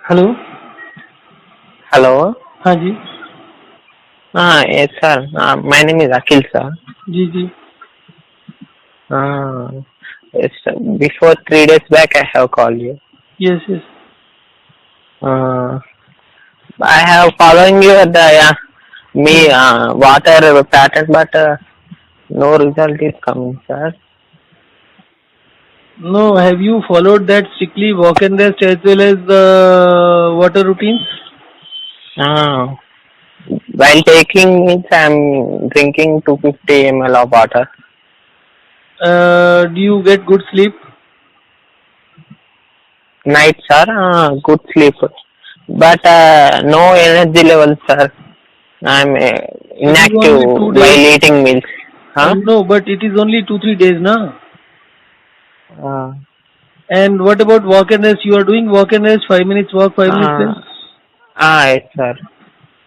Hello. Hello. हाँ जी। Yes, sir. My name is Akhil, sir. जी जी। Yes, sir. Before 3 days back, I have called you. Yes yes. Uh, I have following you at the water pattern, but no result is coming, sir. No, have you followed that strictly walk and rest as well as the water routines? Uh, while taking it, I'm drinking 250 ml of water. Do you get good sleep? Night, sir. Good sleep, but no energy level, sir. I'm It is inactive only 2 days. while eating meals. Huh? No, but it is only 2 3 days, na. Uh, And what about walk and rest? You are doing walk and rest, 5 minutes walk, 5 minutes uh, rest. yes, sir.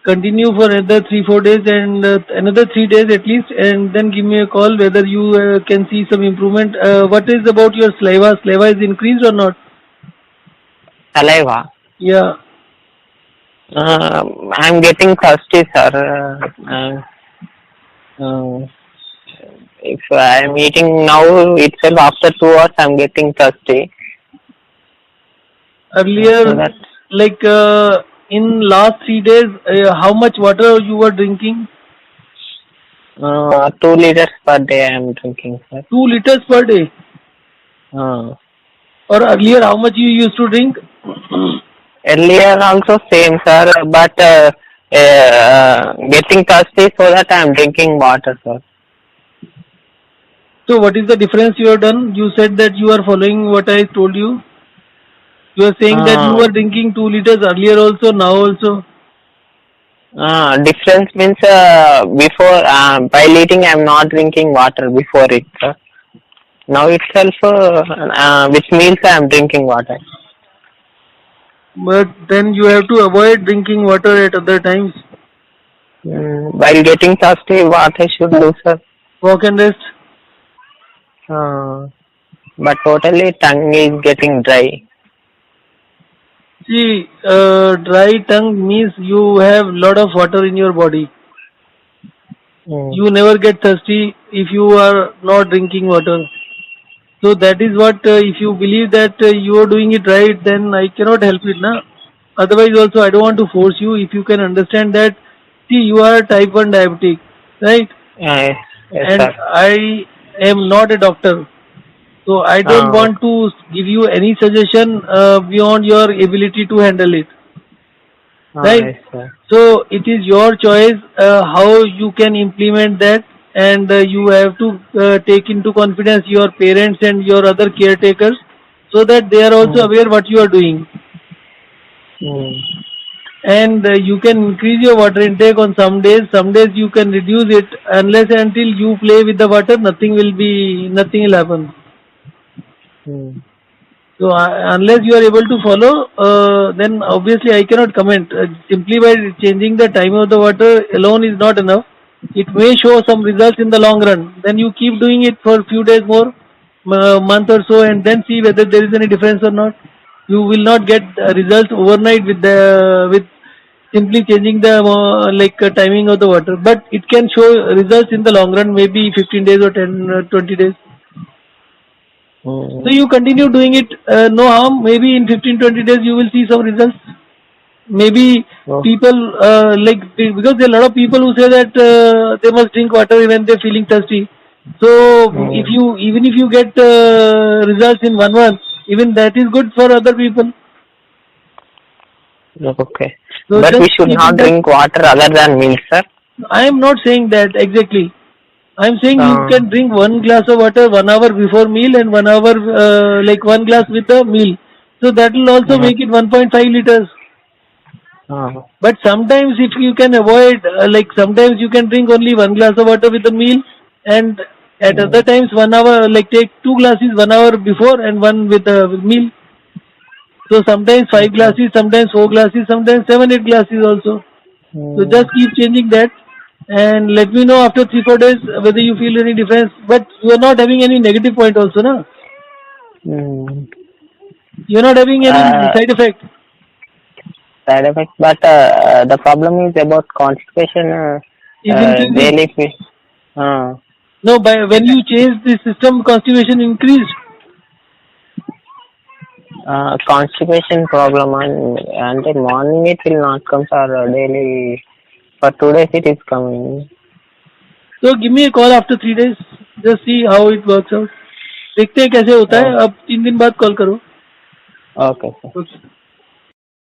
Continue for another 3 4 days and another 3 days at least, and then give me a call whether you can see some improvement. What is about your saliva? Saliva is increased or not? Saliva. Yeah. I'm getting thirsty, sir. Uh, if I'm eating now itself, after 2 hours, I'm getting thirsty. So Earlier, that like in last 3 days, how much water you were drinking? 2 liters per day I'm drinking, sir. 2 liters per day. Uh, Or earlier, how much you used to drink? Earlier also same, sir, but getting thirsty, so that I'm drinking water, sir. So, what is the difference you have done? You said that you are following what I told you. You are saying that you were drinking 2 liters earlier also, now also. Difference means before while eating I'm not drinking water before it. Now itself with meals I'm drinking water. But then you have to avoid drinking water at other times. While getting thirsty, what I should do, sir? Walk and rest. But totally tongue is getting dry. See, dry tongue means you have lot of water in your body. You never get thirsty if you are not drinking water. So that is what, if you believe that you are doing it right, then I cannot help it, na. Otherwise also I don't want to force you. If you can understand that, see, you are type 1 diabetic, right? Yes, And sir. I am not a doctor. So I don't want to give you any suggestion beyond your ability to handle it, right? Yes, sir. So it is your choice how you can implement that, and you have to take into confidence your parents and your other caretakers, so that they are also aware what you are doing. And you can increase your water intake on some days. Some days you can reduce it. Unless and until you play with the water, nothing will happen. So unless you are able to follow, then obviously I cannot comment. Simply by changing the time of the water alone is not enough. It may show some results in the long run. Then you keep doing it for a few days more, month or so, and then see whether there is any difference or not. You will not get results overnight with simply changing the timing of the water. But it can show results in the long run, maybe 15 days or 10, 20 days. So you continue doing it, no harm. Maybe in 15 20 days you will see some results. Maybe people because there are a lot of people who say that they must drink water when they're feeling thirsty. So even if you get results in 1 month, even that is good for other people. Okay. So But we just should keep in not touch. drink water other than milk, sir. I am not saying that exactly. I am saying you can drink 1 glass of water 1 hour before meal and 1 hour, like 1 glass with the meal. So that will also make it 1.5 liters. But sometimes if you can avoid, sometimes you can drink only 1 glass of water with the meal, and at other times 1 hour, like take 2 glasses 1 hour before and one with the meal. So sometimes 5 glasses, sometimes 4 glasses, sometimes 7 8 glasses also. So just keep changing that, and let me know after 3 4 days whether you feel any difference. But you are not having any negative point also, na? You are not having any side effect. side effects, but the problem is about constipation. Is increasing. Daily. No, by when you change the system, constipation increased. Constipation problem and the morning it will not come, sir. Daily for 2 days it is coming. So give me a call after 3 days. Just see how it works out. देखते हैं कैसे होता है. अब 3 दिन बाद call करो. Okay, sir. Okay.